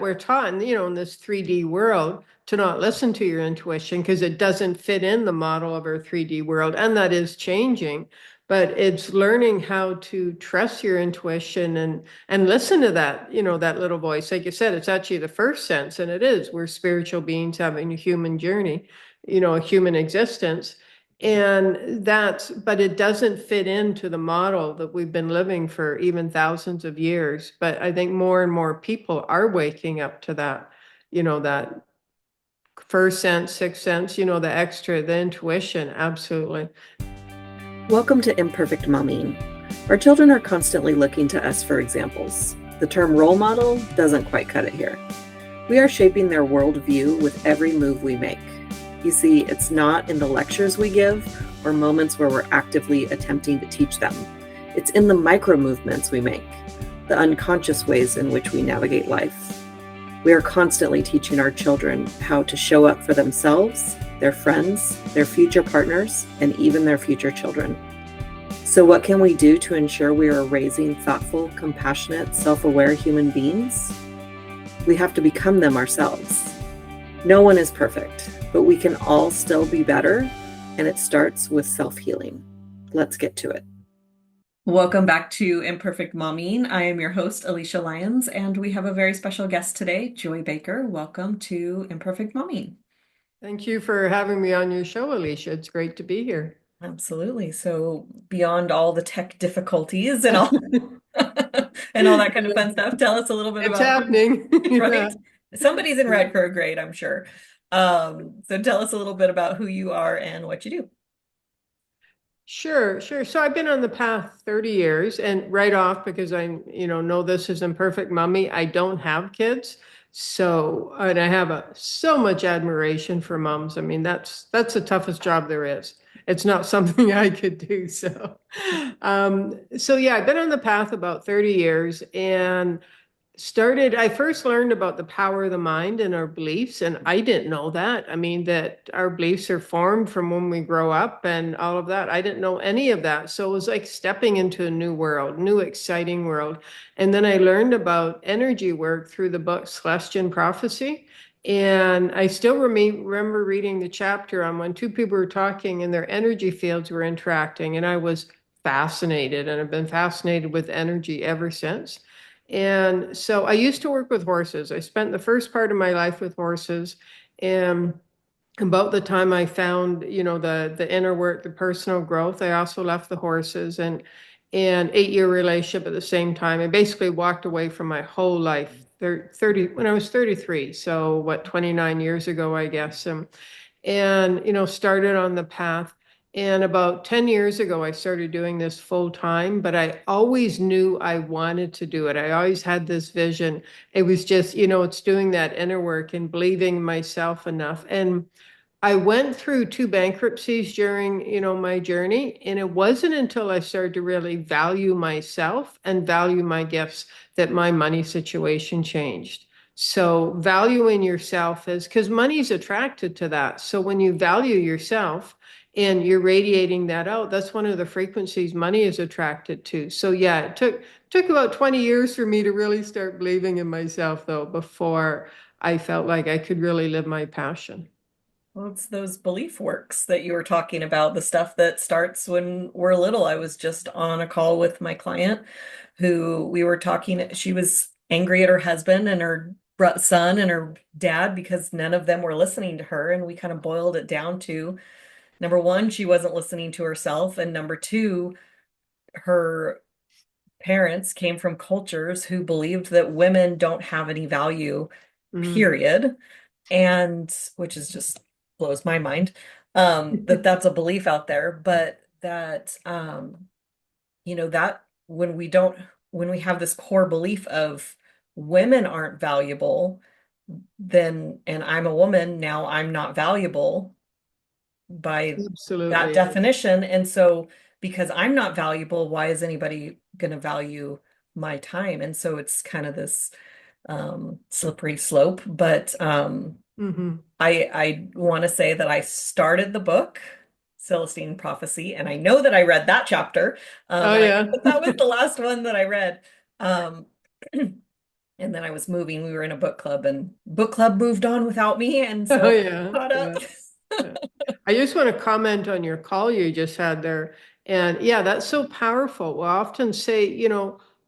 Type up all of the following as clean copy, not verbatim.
we're taught, in this 3D world to not listen to your intuition because it doesn't fit in the model of our 3D world. And that is changing. But it's learning how to trust your intuition and listen to that, that little voice. Like you said, it's actually the first sense, and it is. We're spiritual beings having a human journey, a human existence. But it doesn't fit into the model that we've been living for even thousands of years. But I think more and more people are waking up to that, that first sense, sixth sense, the intuition. Absolutely. Welcome to Imperfect Momming. Our children are constantly looking to us for examples. The term role model doesn't quite cut it here. We are shaping their worldview with every move we make. You see, it's not in the lectures we give or moments where we're actively attempting to teach them. It's in the micro movements we make, the unconscious ways in which we navigate life. We are constantly teaching our children how to show up for themselves, their friends, their future partners, and even their future children. So what can we do to ensure we are raising thoughtful, compassionate, self-aware human beings? We have to become them ourselves. No one is perfect, but we can all still be better, and it starts with self-healing. Let's get to it. Welcome back to Imperfect Momming. I am your host, Alicia Lyons, and we have a very special guest today, Joy Baker. Welcome to Imperfect Momming. Thank you for having me on your show, Alicia. It's great to be here. Absolutely. So beyond all the tech difficulties and all and all that kind of fun stuff, tell us a little bit It's about happening. right? Yeah. Somebody's in red for a grade, I'm sure. So tell us a little bit about who you are and what you do. Sure, sure. So I've been on the path 30 years, and right off, because I, know this is Imperfect Mommy, I don't have kids. So, and I have so much admiration for moms. I mean, that's the toughest job there is. It's not something I could do. So yeah, I've been on the path about 30 years, and I first learned about the power of the mind and our beliefs, and I didn't know that. I mean, that our beliefs are formed from when we grow up and all of that. I didn't know any of that. So it was like stepping into a new world, new exciting world. And then I learned about energy work through the book Celestian Prophecy. And I still remember reading the chapter on when two people were talking and their energy fields were interacting. And I was fascinated, and I've been fascinated with energy ever since. And so I used to work with horses. I spent the first part of my life with horses. And about the time I found, the inner work, the personal growth, I also left the horses and 8-year relationship at the same time. I basically walked away from my whole life 30 when I was 33. So what, 29 years ago, I guess. And started on the path. And about 10 years ago, I started doing this full time, but I always knew I wanted to do it. I always had this vision. It was just, it's doing that inner work and believing myself enough. And I went through 2 bankruptcies during, my journey. And it wasn't until I started to really value myself and value my gifts that my money situation changed. So valuing yourself is because money's attracted to that. So when you value yourself and you're radiating that out, that's one of the frequencies money is attracted to. So yeah, it took about 20 years for me to really start believing in myself though, before I felt like I could really live my passion. Well, it's those belief works that you were talking about, the stuff that starts when we're little. I was just on a call with my client who we were talking, she was angry at her husband and her son and her dad because none of them were listening to her. And we kind of boiled it down to number one, she wasn't listening to herself. And number two, her parents came from cultures who believed that women don't have any value, Mm. period. And which is just blows my mind, that that's a belief out there, but that, that when we have this core belief of women aren't valuable, then, and I'm a woman, now I'm not valuable by that Absolutely. definition. And so because I'm not valuable, why is anybody going to value my time? And so it's kind of this slippery slope. But Hmm. I want to say that I started the book, Celestine Prophecy, and I know that I read that chapter. Oh And I yeah. know that was the last one that I read. Um, And then I was moving, we were in a book club, and book club moved on without me, and Oh, so yeah. caught up. Yeah. Yeah. I just want to comment on your call you just had there. And yeah, that's so powerful. We'll often say,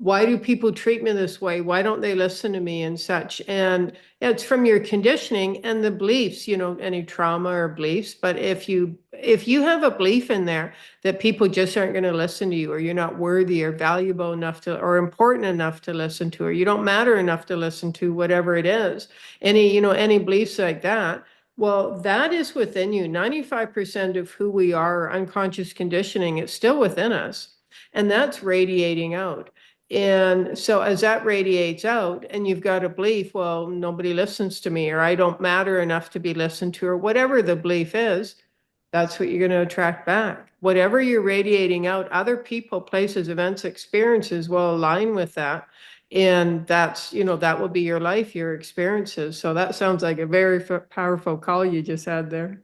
why do people treat me this way? Why don't they listen to me and such? And it's from your conditioning and the beliefs, any trauma or beliefs. But if you have a belief in there that people just aren't going to listen to you, or you're not worthy or valuable enough to, or important enough to listen to, or you don't matter enough to listen to, whatever it is, any beliefs like that. Well, that is within you. 95% of who we are, unconscious conditioning, it's still within us. And that's radiating out. And so as that radiates out, and you've got a belief, well, nobody listens to me, or I don't matter enough to be listened to, or whatever the belief is, that's what you're going to attract back. Whatever you're radiating out, other people, places, events, experiences will align with that. And that will be your life, your experiences. So that sounds like a very powerful call you just had there.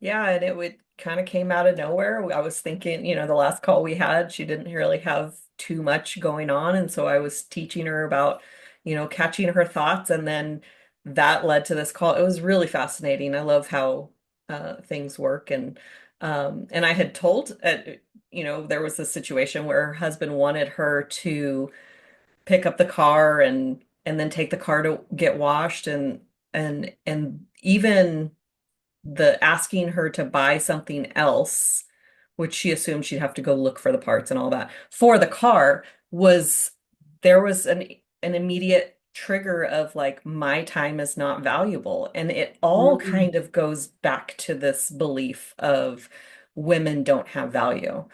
Yeah, and it would kind of came out of nowhere. I was thinking, the last call we had, she didn't really have too much going on. And so I was teaching her about, catching her thoughts. And then that led to this call. It was really fascinating. I love how things work. And I had told, there was a situation where her husband wanted her to pick up the car and then take the car to get washed and even the asking her to buy something else, which she assumed she'd have to go look for the parts and all that for the car, was there was an immediate trigger of like my time is not valuable. And it all Mm. kind of goes back to this belief of women don't have value.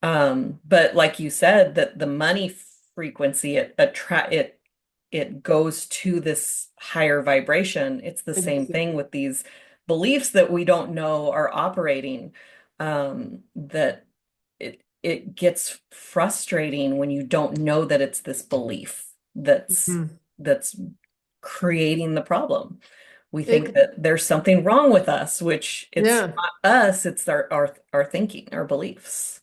But like you said, that the money frequency it goes to this higher vibration. It's the same thing with these beliefs that we don't know are operating. That it gets frustrating when you don't know that it's this belief Mhm. that's creating the problem. We think It, that there's something wrong with us, which it's yeah. not us, it's our thinking, our beliefs.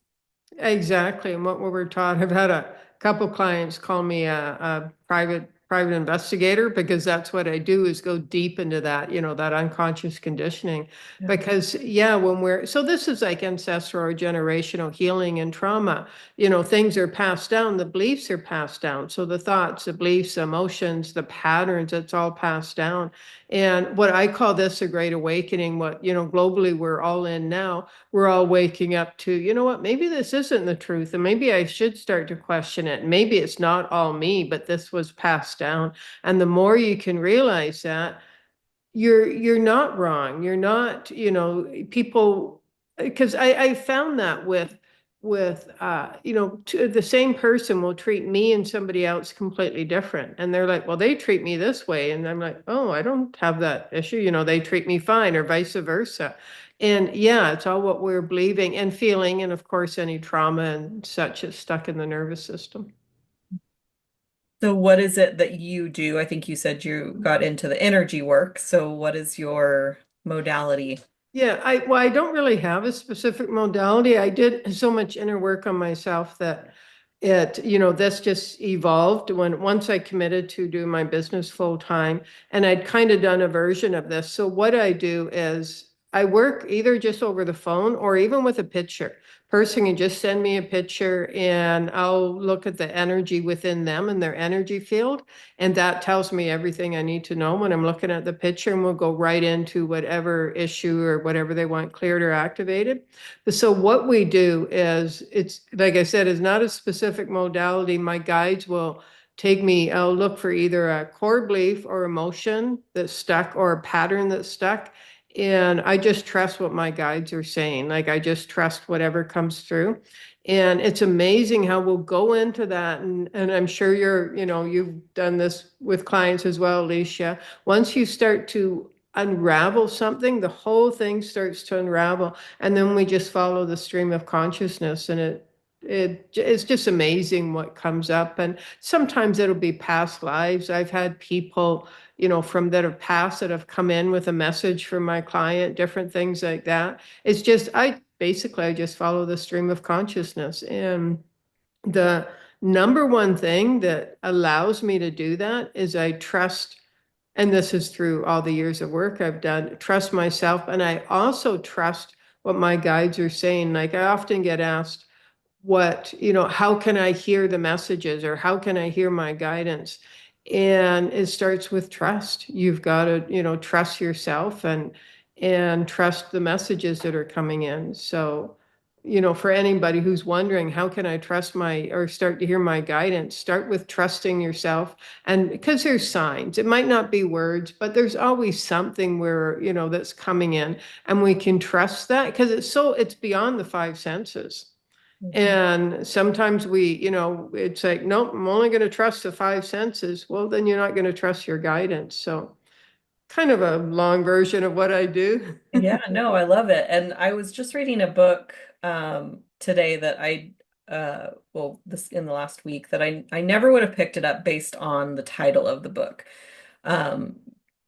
Exactly. And what we were taught, I've had a couple clients call me a private investigator, because that's what I do, is go deep into that, that unconscious conditioning. Yeah. Because yeah, so this is like ancestral or generational healing and trauma. Things are passed down, the beliefs are passed down. So the thoughts, the beliefs, the emotions, the patterns, it's all passed down. And what I call this a great awakening, what, globally we're all in now, we're all waking up to, what, maybe this isn't the truth, and maybe I should start to question it. Maybe it's not all me, but this was passed down. And the more you can realize that, you're not wrong. You're not, people, because I found that the same person will treat me and somebody else completely different. And they're like, well, they treat me this way. And I'm like, oh, I don't have that issue. They treat me fine, or vice versa. And yeah, it's all what we're believing and feeling. And of course, any trauma and such is stuck in the nervous system. So what is it that you do? I think you said you got into the energy work. So what is your modality? Yeah, I don't really have a specific modality. I did so much inner work on myself that this just evolved once I committed to do my business full time, and I'd kind of done a version of this. So what I do is I work either just over the phone or even with a picture. Person can just send me a picture and I'll look at the energy within them and their energy field. And that tells me everything I need to know when I'm looking at the picture, and we'll go right into whatever issue or whatever they want cleared or activated. So what we do is, it's like I said, is not a specific modality. My guides will take me, I'll look for either a core belief or emotion that's stuck, or a pattern that's stuck. And I just trust what my guides are saying. Like, I just trust whatever comes through. And it's amazing how we'll go into that. And I'm sure you've done this with clients as well, Alicia. Once you start to unravel something, the whole thing starts to unravel. And then we just follow the stream of consciousness, and it's just amazing what comes up. And sometimes it'll be past lives. I've had people, from that have passed, that have come in with a message from my client, different things like that. I just follow the stream of consciousness. And the number one thing that allows me to do that is I trust, and this is through all the years of work I've done, trust myself. And I also trust what my guides are saying. Like I often get asked, how can I hear the messages or how can I hear my guidance? And it starts with trust. You've got to, trust yourself and trust the messages that are coming in. So, for anybody who's wondering, how can I trust or start to hear my guidance? Start with trusting yourself. And because there's signs, it might not be words, but there's always something where, that's coming in and we can trust that because it's beyond the five senses. Mhm. And sometimes it's like, nope, I'm only going to trust the five senses. Well, then you're not going to trust your guidance. So kind of a long version of what I do. Yeah, no, I love it. And I was just reading a book today that well, this in the last week that I never would have picked it up based on the title of the book. Um,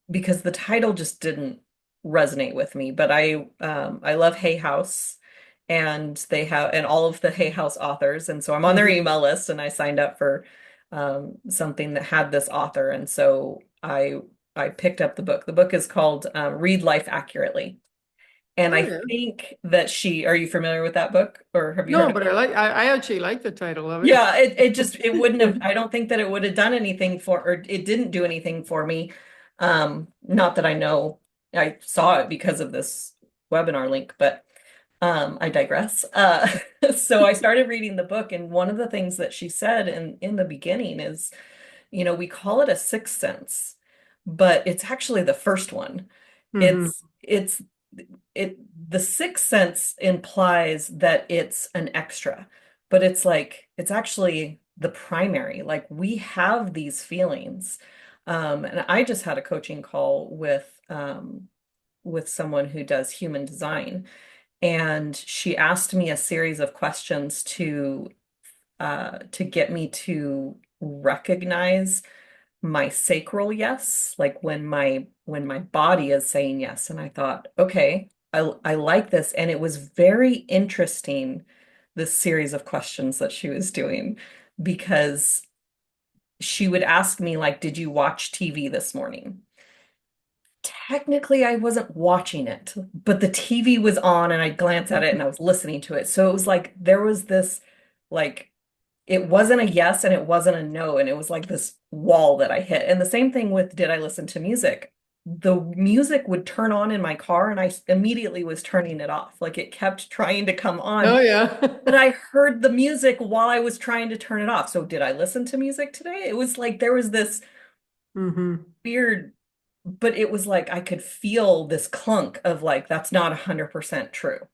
because the title just didn't resonate with me. But I love Hay House and they have and all of the Hay House authors. And so I'm on their Mhm. email list and I signed up for something that had this author. And so I picked up the book. The book is called Read Life Accurately. And Oh I yeah. think that are you familiar with that book or have you heard No, of but it? I actually like the title of it. Yeah, it just it wouldn't have I don't think that it would have done anything or it didn't do anything for me. Not that I know I saw it because of this webinar link, but I digress. So I started reading the book, and one of the things that she said in the beginning is, we call it a sixth sense, but it's actually the first one. Hmm. It's it the sixth sense implies that it's an extra, but it's like it's actually the primary. Like we have these feelings. And I just had a coaching call with someone who does human design, and she asked me a series of questions to get me to recognize my sacral yes, like when my body is saying yes. And I thought, okay, I like this. And it was very interesting, this series of questions that she was doing, because she would ask me, like, did you watch TV this morning? Technically, I wasn't watching it, but the TV was on and I'd glance at it and I was listening to it. So it was like there was this like it wasn't a yes and it wasn't a no. And it was like this wall that I hit. And the same thing with did I listen to music? The music would turn on in my car and I immediately was turning it off. Like it kept trying to come on, Oh yeah. but I heard the music while I was trying to turn it off. So did I listen to music today? It was like there was this Hmm. weird, but it was like I could feel this clunk of like, that's not 100% true.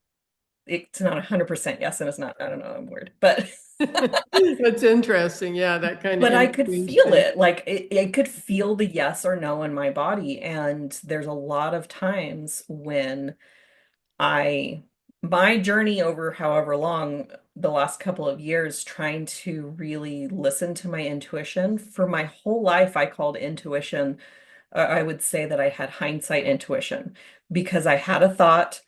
It's not 100% yes, and it's not, I don't know, I'm weird, but That's interesting. Yeah, that kind of but I in could between feel space. it. Like I could feel the yes or no in my body. And there's a lot of times when I, my journey over however long, the last couple of years, trying to really listen to my intuition. For my whole life, I called intuition, I would say that I had hindsight intuition because I had a thought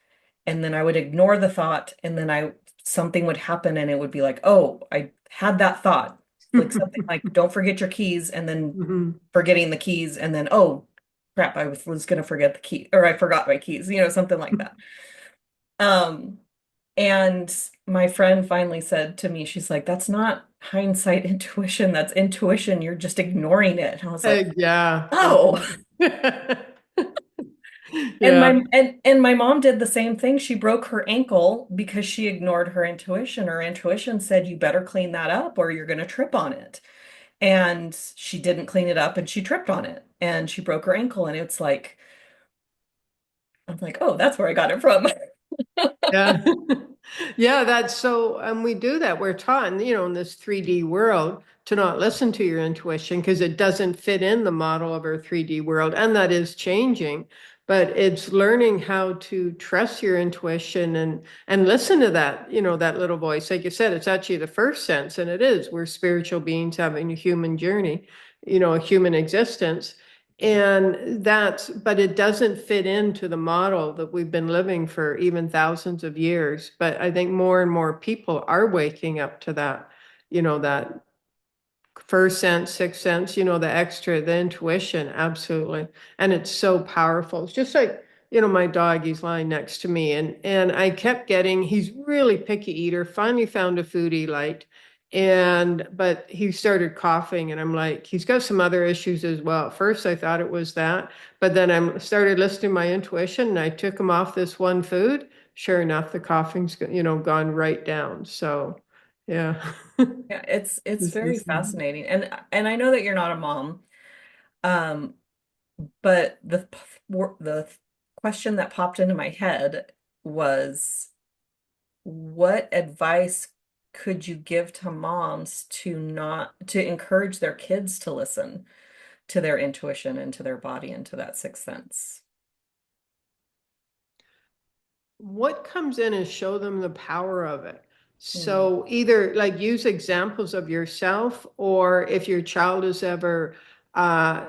and then I would ignore the thought and then something would happen and it would be like, oh, I had that thought. Like something like don't forget your keys and then Hmm. forgetting the keys and then oh crap, I was gonna forget the key or I forgot my keys, something like that. Um and my friend finally said to me, she's like, that's not hindsight intuition, that's intuition. You're just ignoring it. And I was like, Yeah. oh. And Yeah. my mom did the same thing. She broke her ankle because she ignored her intuition. Her intuition said, you better clean that up or you're going to trip on it. And she didn't clean it up and she tripped on it and she broke her ankle. And it's like, I'm like, oh, that's where I got it from. Yeah. Yeah, that's so, and we do that. We're taught, in this 3D world to not listen to your intuition because it doesn't fit in the model of our 3D world. And that is changing. But it's learning how to trust your intuition and listen to that, that little voice. Like you said, it's actually the first sense, and it is. We're spiritual beings having a human journey, a human existence. But it doesn't fit into the model that we've been living for even thousands of years. But I think more and more people are waking up to that, that. first sense, sixth sense, the extra, the intuition, absolutely. And it's so powerful. It's just like, my dog, he's lying next to me and I kept getting, he's really picky eater, finally found a food he liked. But he started coughing and I'm like, he's got some other issues as well. At first I thought it was that, but then I started listening to my intuition and I took him off this one food. Sure enough, the coughing's, gone right down. So yeah. Yeah, it's Just very listening. fascinating. And I know that you're not a mom. Um, but the question that popped into my head was, what advice could you give to moms to not to encourage their kids to listen to their intuition and to their body and to that sixth sense? What comes in is show them the power of it. Mm, So either like use examples of yourself, or if your child has ever uh,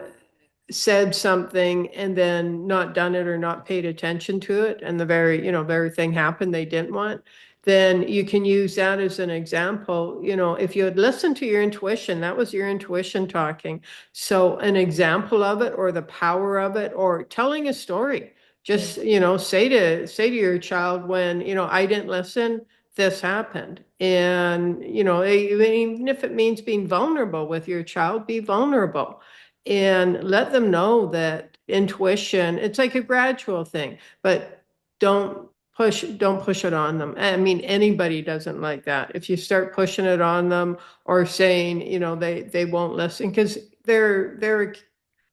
said something and then not done it or not paid attention to it, and the very thing happened they didn't want, then you can use that as an example. If you had listened to your intuition, that was your intuition talking. So an example of it, or the power of it, or telling a story. mm, Just, say to your child, when, I didn't listen, this happened. And, even if it means being vulnerable with your child, be vulnerable and let them know that intuition, it's like a gradual thing, but don't push it on them. I mean, anybody doesn't like that. If you start pushing it on them or saying, they won't listen, because they're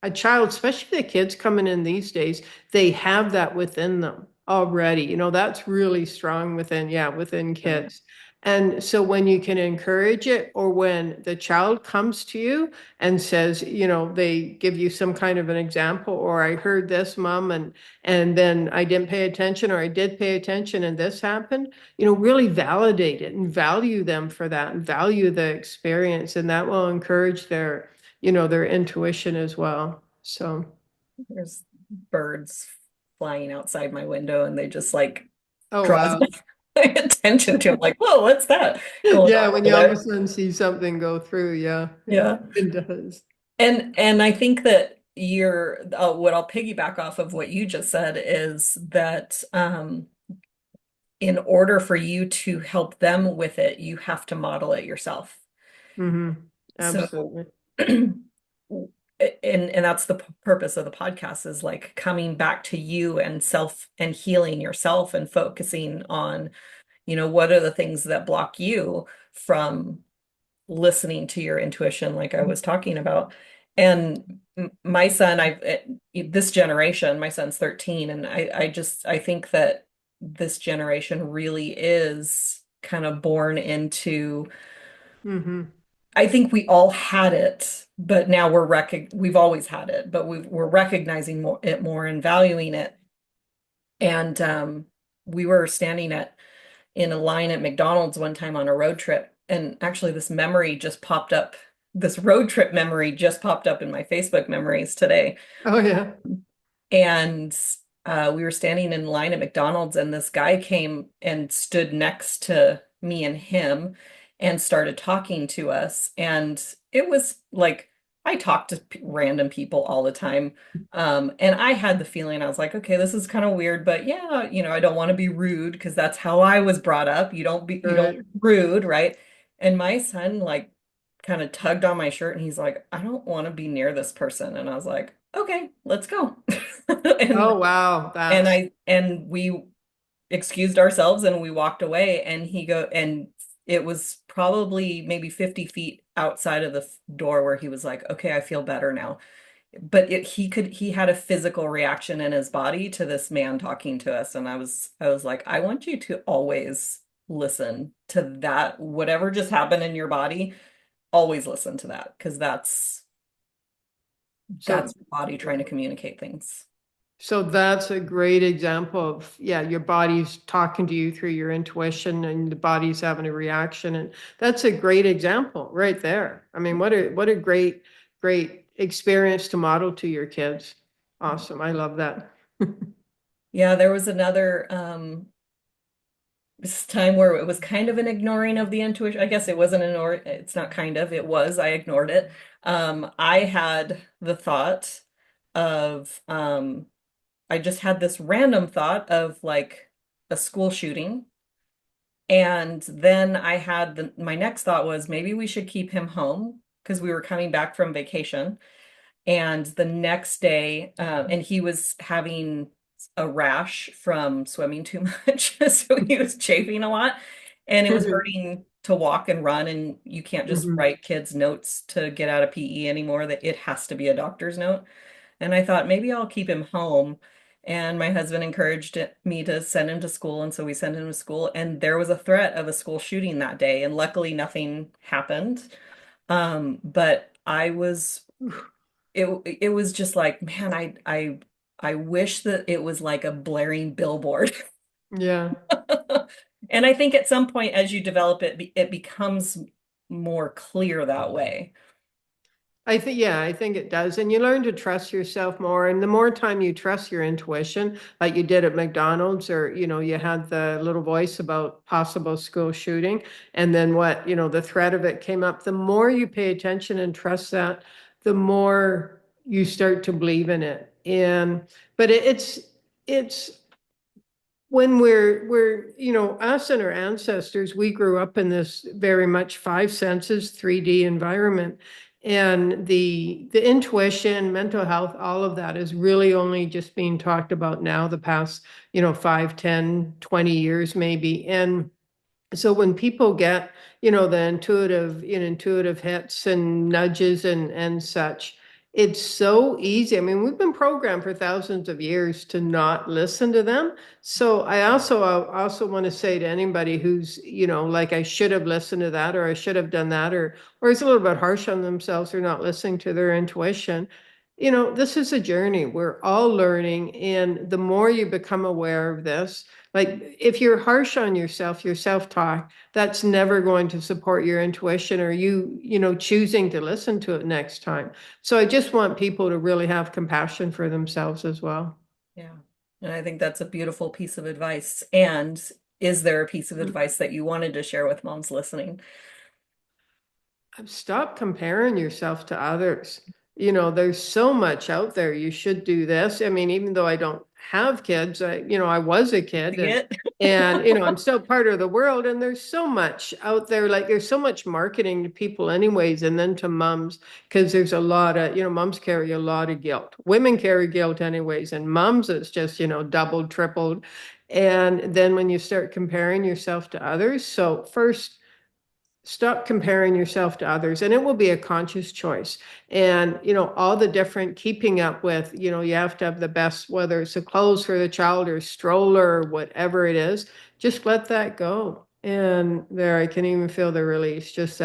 a child, especially the kids coming in these days, they have that within them already. That's really strong within yeah. kids. And so when you can encourage it, or when the child comes to you and says, they give you some kind of an example, or I heard this, mom, and then I didn't pay attention, or I did pay attention and this happened, really validate it and value them for that and value the experience. And that will encourage their intuition as well. So, There's birds flying outside my window and they just like oh, draws wow. my attention to. I'm like, whoa, what's that going Yeah, on when over you all of a there? sudden see something go through, yeah, Yeah. it does. And I think that what I'll piggyback off of what you just said is that in order for you to help them with it, you have to model it yourself. Mm-hmm. So Absolutely. and that's the purpose of the podcast, is like coming back to you and self and healing yourself and focusing on, what are the things that block you from listening to your intuition, like I was talking about. And my son, this generation, my son's 13, and I think that this generation really is kind of born into, Mm-hmm. I think we all had it, but now we've always had it, but we're recognizing more and valuing it. And we were standing in a line at McDonald's one time on a road trip. And actually, this road trip memory just popped up in my Facebook memories today. Oh, yeah. And we were standing in line at McDonald's, and this guy came and stood next to me and him and started talking to us. And it was like, I talk to random people all the time. And I had the feeling, I was like, okay, this is kind of weird, but yeah, I don't want to be rude because that's how I was brought up. You don't Right. be rude, right? And my son like kind of tugged on my shirt and he's like, I don't want to be near this person. And I was like, okay, let's go. And Oh, wow. and That's, I and we excused ourselves and we walked away, and it was probably maybe 50 feet outside of the door where he was like, okay, I feel better now. But he had a physical reaction in his body to this man talking to us. And I was like, I want you to always listen to that. Whatever just happened in your body, always listen to that, because that's so, your body trying to communicate things. so that's a great example of, yeah, your body's talking to you through your intuition and the body's having a reaction. And that's a great example right there. I mean, what a great experience to model to your kids. Awesome. I love that. Yeah, there was another this time where it was kind of an ignoring of the intuition. I guess it wasn't an or it's not kind of, it was, I ignored it. I had the thought of I just had this random thought of like a school shooting. And then I had my next thought was maybe we should keep him home because we were coming back from vacation. And the next day, and he was having a rash from swimming too much. So he was chafing a lot and it was hurting to walk and run. And you can't just Mhm. write kids notes to get out of PE anymore, that it has to be a doctor's note. And I thought maybe I'll keep him home. And my husband encouraged me to send him to school. And so we sent him to school. And there was a threat of a school shooting that day. And luckily, nothing happened. But I was it was just like, man, I wish that it was like a blaring billboard. Yeah. And I think at some point as you develop it, it becomes more clear that way. Yeah, I think it does. And you learn to trust yourself more. And the more time you trust your intuition, like you did at McDonald's, or, you had the little voice about possible school shooting, and then the threat of it came up, the more you pay attention and trust that, the more you start to believe in it. But it's when us and our ancestors, we grew up in this very much five senses 3D environment, and the intuition, mental health, all of that is really only just being talked about now, the past 5, 10, 20 years maybe. And so when people get, the intuitive hits and nudges and such, it's so easy. I mean, we've been programmed for thousands of years to not listen to them. So I also want to say to anybody who's, like, I should have listened to that, or I should have done that, or is a little bit harsh on themselves or not listening to their intuition. This is a journey. We're all learning, and the more you become aware of this, like, if you're harsh on yourself, your self-talk, that's never going to support your intuition, or choosing to listen to it next time. So I just want people to really have compassion for themselves as well. Yeah. And I think that's a beautiful piece of advice. And is there a piece of advice that you wanted to share with moms listening? Stop comparing yourself to others. There's so much out there. You should do this. I mean, even though I don't have kids, I was a kid, See and it? I'm still part of the world. And there's so much out there. Like, there's so much marketing to people anyways, and then to moms, because there's a lot of, moms carry a lot of guilt. Women carry guilt anyways, and moms, it's just, doubled, tripled. And then when you start comparing yourself to others, so first, stop comparing yourself to others, and it will be a conscious choice. And all the different keeping up with, you have to have the best, whether it's the clothes for the child or stroller or whatever it is, just let that go. And there, I can even feel the release, just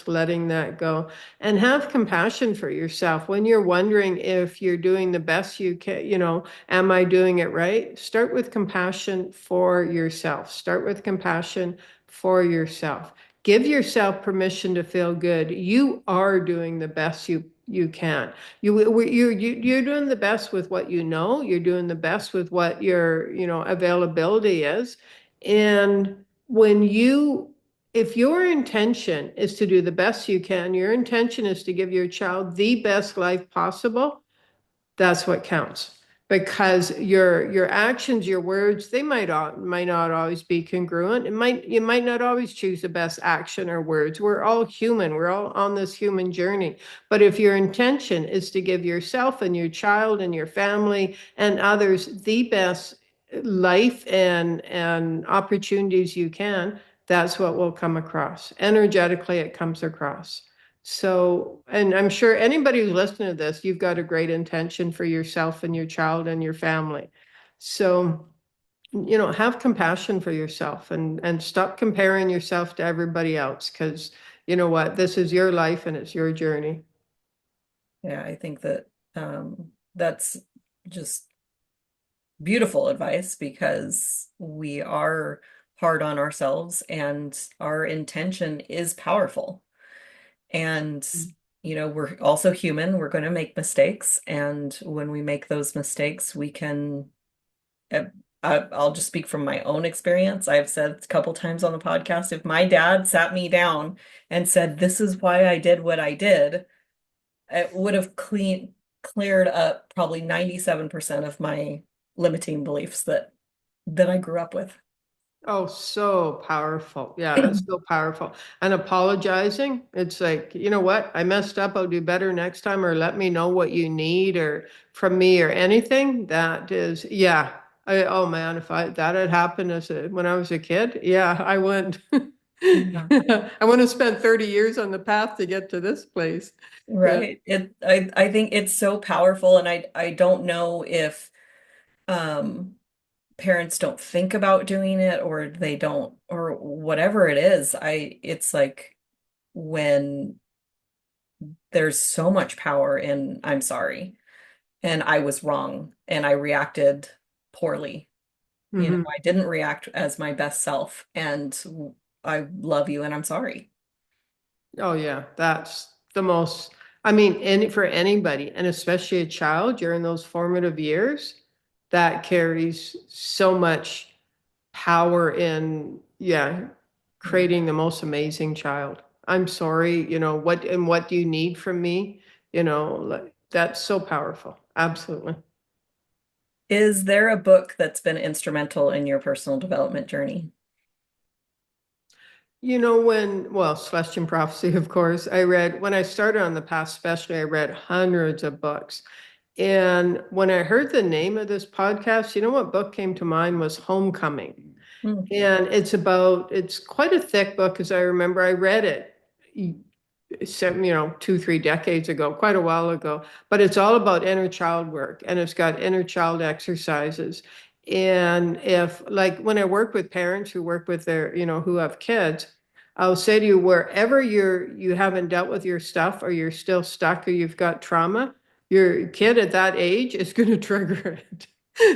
letting that go. And have compassion for yourself when you're wondering if you're doing the best you can. Am I doing it right? Start with compassion for yourself. Start with compassion for yourself. Give yourself permission to feel good. You are doing the best you can. You're doing the best with what you know. You're doing the best with what your availability is. And when you if your intention is to do the best you can, your intention is to give your child the best life possible, that's what counts. Because your actions, your words, they might not always be congruent. You might not always choose the best action or words. We're all human. We're all on this human journey. But if your intention is to give yourself and your child and your family and others the best life and opportunities you can, that's what will come across. Energetically, it comes across. So, and I'm sure anybody who's listening to this, you've got a great intention for yourself and your child and your family. So, have compassion for yourself, and stop comparing yourself to everybody else, because you know what? This is your life and it's your journey. Yeah, I think that that's just beautiful advice because we are hard on ourselves and our intention is powerful. And, we're also human. We're going to make mistakes. And when we make those mistakes, we can, uh, I'll just speak from my own experience. I've said a couple times on the podcast, if my dad sat me down and said, "This is why I did what I did," it would have cleared up probably 97% of my limiting beliefs that I grew up with. Oh, so powerful. Yeah, that's so powerful. And apologizing, it's like, you know what? I messed up. I'll do better next time, or let me know what you need or from me or anything. That is, yeah. Oh man, if that had happened when I was a kid, yeah, I went. Yeah. I want to spend 30 years on the path to get to this place. Yeah. Right. I think it's so powerful, and I don't know if um parents don't think about doing it, or they don't, or whatever it is. It's like when there's so much power in "I'm sorry and I was wrong and I reacted poorly." Hmm. I didn't react as my best self, and I love you and I'm sorry. Oh yeah, that's the most, I mean, any for anybody, and especially a child during those formative years, that carries so much power in, yeah, Yeah. creating the most amazing child. I'm sorry, what do you need from me? Like, that's so powerful. Absolutely. Is there a book that's been instrumental in your personal development journey? Well, Celestial Prophecy, of course, when I started on the path, especially, I read hundreds of books. And when I heard the name of this podcast, what book came to mind was Homecoming. Hmm. And it's quite a thick book, as I remember. I read it, some, 2, 3 decades ago, quite a while ago. But it's all about inner child work, and it's got inner child exercises. And if, like, when I work with parents who work with who have kids, I'll say to you, wherever you haven't dealt with your stuff, or you're still stuck, or you've got trauma, your kid at that age is going to trigger it.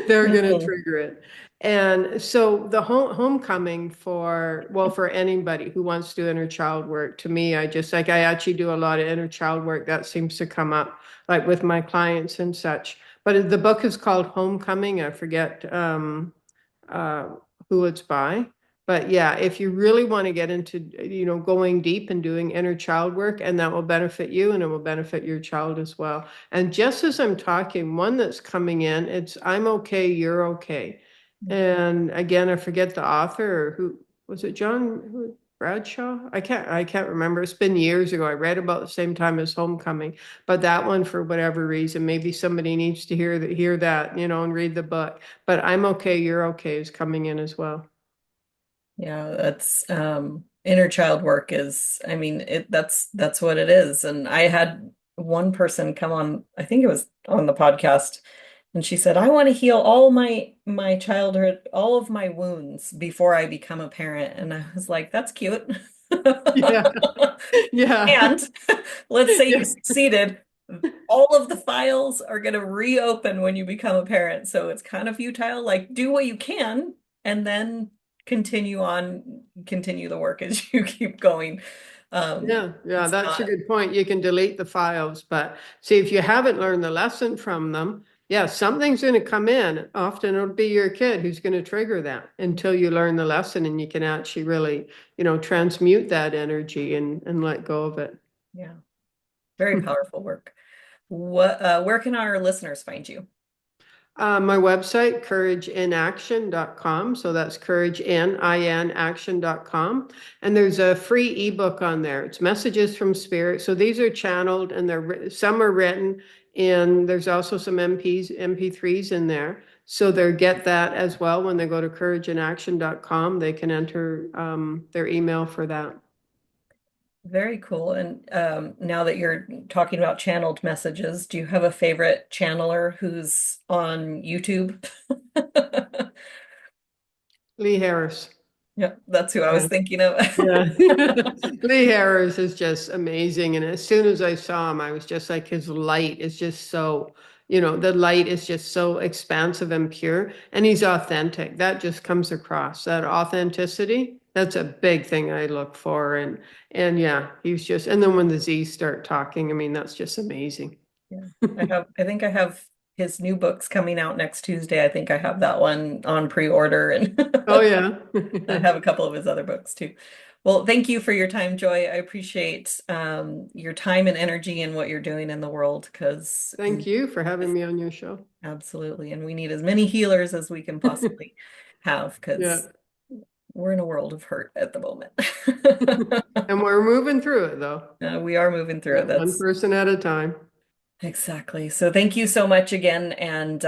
They're going to Mhm. trigger it. And so the homecoming for anybody who wants to do inner child work, to me, I actually do a lot of inner child work that seems to come up like with my clients and such. But the book is called Homecoming. I forget uh, who it's by. But yeah, if you really want to get into, going deep and doing inner child work, and that will benefit you and it will benefit your child as well. And just as I'm talking, one that's coming in, it's I'm okay, you're okay. And again, I forget the author, or who was it, Bradshaw? I can't remember. It's been years ago. I read about the same time as Homecoming, but that one, for whatever reason, maybe somebody needs to hear that, and read the book. But I'm okay, you're okay is coming in as well. Yeah, that's inner child work is, I mean, that's what it is. And I had one person come on, I think it was on the podcast, and she said, "I want to heal all my childhood, all of my wounds before I become a parent." And I was like, "That's cute." Yeah, yeah, And let's say yeah. you succeeded, all of the files are going to reopen when you become a parent. So it's kind of futile. Like, do what you can and then continue the work as you keep going. Yeah, It's that's a not, good point. You can delete the files, but see, if you haven't learned the lesson from them, yeah, something's going to come in. Often it'll be your kid who's going to trigger that until you learn the lesson and you can actually really, transmute that energy and let go of it. yeah, very powerful work. Where can our listeners find you? My website, courageinaction.com. So that's courageinaction.com. And there's a free ebook on there. It's Messages from Spirit. So these are channeled, and some are written, and there's also some MP3s in there. So they get that as well when they go to courageinaction.com. They can enter their email for that. Very cool. And now that you're talking about channeled messages, do you have a favorite channeler who's on YouTube? Lee Harris. Yeah, that's who I was thinking of. Yeah. Lee Harris is just amazing. And as soon as I saw him, I was just like, his light is just so, the light is just so expansive and pure. And he's authentic. That just comes across. That authenticity, that's a big thing I look for. And yeah, and then when the Z's start talking, I mean, that's just amazing. Yeah, I think I have his new book's coming out next Tuesday. I think I have that one on pre-order, and Oh, yeah. I have a couple of his other books too. Well, thank you for your time, Joy. I appreciate your time and energy and what you're doing in the world, because Thank you for having me on your show. absolutely, and we need as many healers as we can possibly have, Yeah. because we're in a world of hurt at the moment. And we're moving through it, though. We are moving through Yeah, it. one That's person at a time. exactly. So thank you so much again, and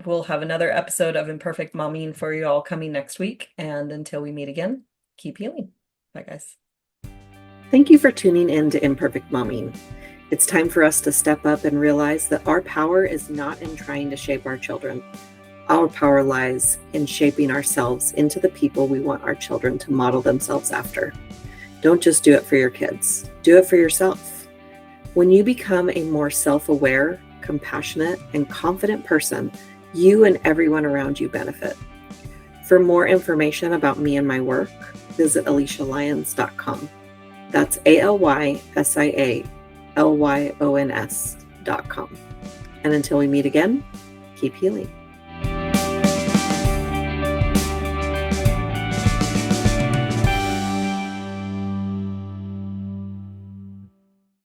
we'll have another episode of Imperfect Momming for you all coming next week. And until we meet again, keep healing. Bye, guys. Thank you for tuning in to Imperfect Momming. It's time for us to step up and realize that our power is not in trying to shape our children. Our power lies in shaping ourselves into the people we want our children to model themselves after. Don't just do it for your kids. Do it for yourself. When you become a more self-aware, compassionate, and confident person, you and everyone around you benefit. For more information about me and my work, visit AliciaLyons.com. That's ALYSIALYONS.com. And until we meet again, keep healing.